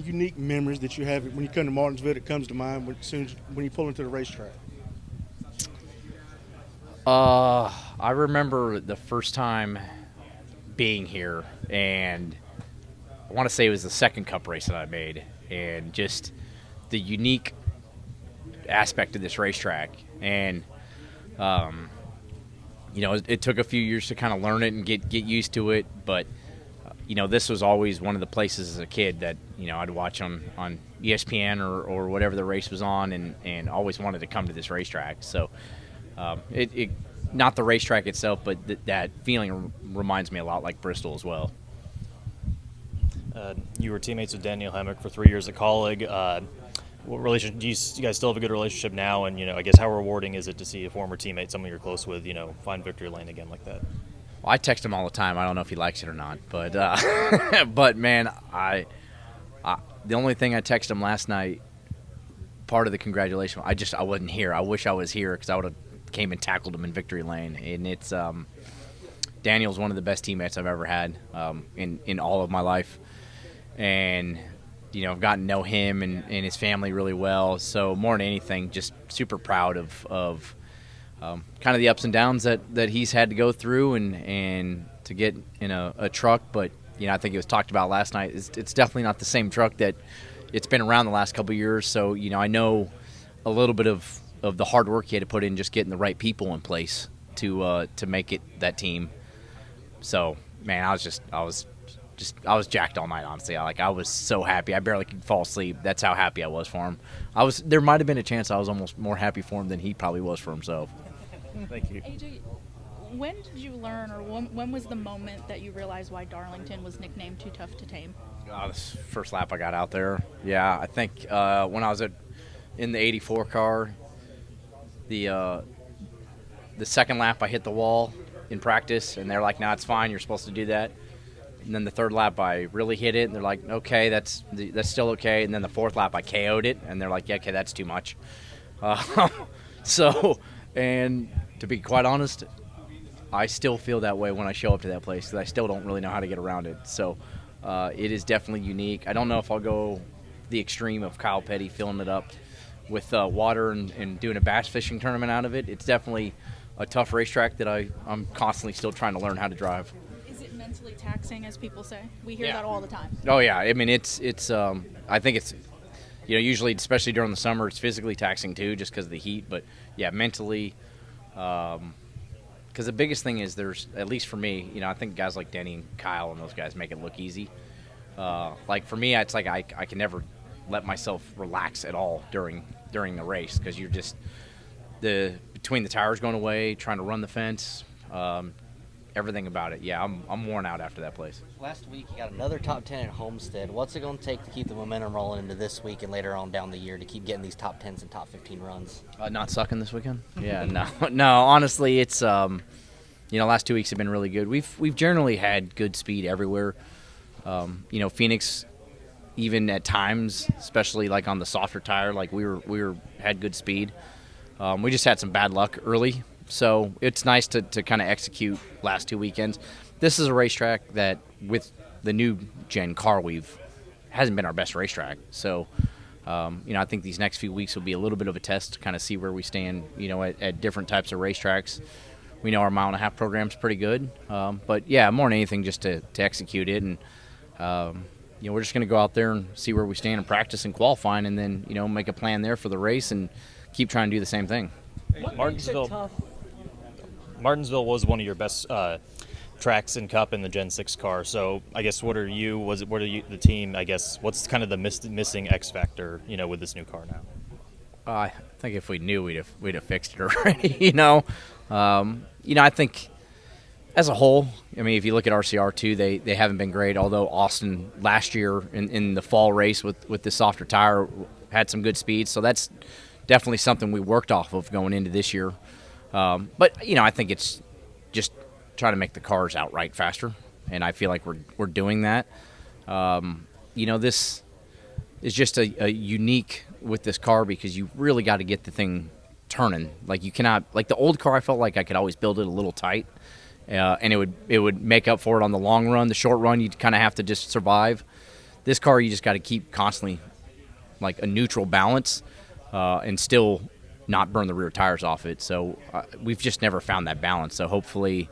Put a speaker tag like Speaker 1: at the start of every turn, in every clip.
Speaker 1: unique memories that you have when you come to Martinsville that comes to mind when you pull into the racetrack?
Speaker 2: I remember the first time being here, and I want to say it was the second Cup race that I made, and just the unique aspect of this racetrack. And it took a few years to kind of learn it and get used to it, but this was always one of the places as a kid that I'd watch on ESPN or whatever the race was on, and always wanted to come to this racetrack. So it not the racetrack itself, but that feeling reminds me a lot like Bristol as well.
Speaker 3: You were teammates with Daniel Hemric for 3 years at Colleague. What relationship do you guys still have a good relationship now? And I guess how rewarding is it to see a former teammate, someone you're close with, find victory lane again like that?
Speaker 2: Well, I text him all the time. I don't know if he likes it or not, but but man, I the only thing I texted him last night, part of the congratulations, I wasn't here. I wish I was here because I would have came and tackled him in victory lane. And it's Daniel's one of the best teammates I've ever had in all of my life, and I've gotten to know him and his family really well. So more than anything, just super proud of kind of the ups and downs that he's had to go through and to get in a truck. But I think it was talked about last night. It's definitely not the same truck that it's been around the last couple of years. So I know a little bit of the hard work he had to put in just getting the right people in place to make it that team. So man, I was jacked all night, honestly. I was so happy. I barely could fall asleep. That's how happy I was for him. There might have been a chance I was almost more happy for him than he probably was for himself.
Speaker 3: Thank you.
Speaker 4: AJ, when did you learn, or when was the moment that you realized why Darlington was nicknamed Too Tough to Tame?
Speaker 2: This first lap I got out there. Yeah, I think when I was in the 84 car, the second lap I hit the wall in practice, and they're like, "No, it's fine. You're supposed to do that." And then the third lap I really hit it, and they're like, "Okay, that's still okay." And then the fourth lap I KO'd it, and they're like, "Yeah, okay, that's too much." And to be quite honest, I still feel that way when I show up to that place, because I still don't really know how to get around it. So it is definitely unique. I don't know if I'll go the extreme of Kyle Petty filling it up with water and doing a bass fishing tournament out of it. It's definitely a tough racetrack that I'm constantly still trying to learn how to drive.
Speaker 4: Is it mentally taxing, as people say? We hear that all the time.
Speaker 2: Oh yeah, I mean it's I think it's usually, especially during the summer, it's physically taxing too, just because of the heat. But yeah, mentally, because the biggest thing is there's, at least for me, I think guys like Denny and Kyle and those guys make it look easy. Like for me, it's like I can never let myself relax at all during the race, because you're just between the tires going away, trying to run the fence, everything about it. Yeah, I'm worn out after that place.
Speaker 5: Last week you got another top 10 at Homestead. What's it going to take to keep the momentum rolling into this week and later on down the year to keep getting these top 10s and top 15 runs?
Speaker 2: Not sucking this weekend? Yeah, no. Honestly, it's last 2 weeks have been really good. We've generally had good speed everywhere. Phoenix, even at times, especially like on the softer tire, like we had good speed. We just had some bad luck early, so it's nice to kind of execute last 2 weekends. This is a racetrack that, with the new gen car hasn't been our best racetrack. So, I think these next few weeks will be a little bit of a test to kind of see where we stand, at different types of racetracks. We know our mile-and-a-half program's pretty good. But, yeah, more than anything, just to execute it. And, we're just going to go out there and see where we stand in practice and qualifying, and then, make a plan there for the race and keep trying to do the same thing.
Speaker 3: Martinsville was one of your best tracks in Cup in the Gen 6 car. So I guess what are you, the team, I guess, what's kind of the missing X factor, with this new car now?
Speaker 2: I think if we knew, we'd have fixed it already, I think as a whole, if you look at RCR too, they haven't been great, although Austin last year in the fall race with the softer tire had some good speed. So that's definitely something we worked off of going into this year. But, I think it's just trying to make the cars outright faster, and I feel like we're doing that. This is just a unique with this car, because you really got to get the thing turning. Like, you cannot, like the old car, I felt like I could always build it a little tight, and it would make up for it on the long run. The short run, you'd kind of have to just survive. This car, you just got to keep constantly like a neutral balance and still not burn the rear tires off it. So we've just never found that balance. So hopefully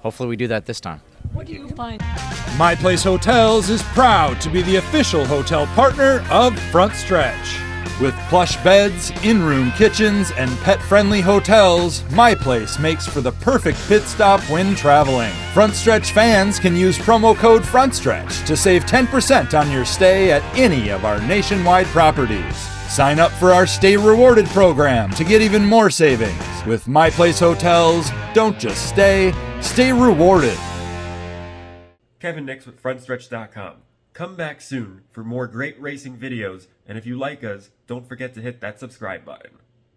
Speaker 2: we do that this time.
Speaker 6: What do you find?
Speaker 7: My Place Hotels is proud to be the official hotel partner of Frontstretch. With plush beds, in-room kitchens, and pet-friendly hotels, My Place makes for the perfect pit stop when traveling. Frontstretch fans can use promo code Frontstretch to save 10% on your stay at any of our nationwide properties. Sign up for our Stay Rewarded program to get even more savings. With My Place Hotels, don't just stay, stay rewarded.
Speaker 8: Kevin Nix with Frontstretch.com. Come back soon for more great racing videos, and if you like us, don't forget to hit that subscribe button.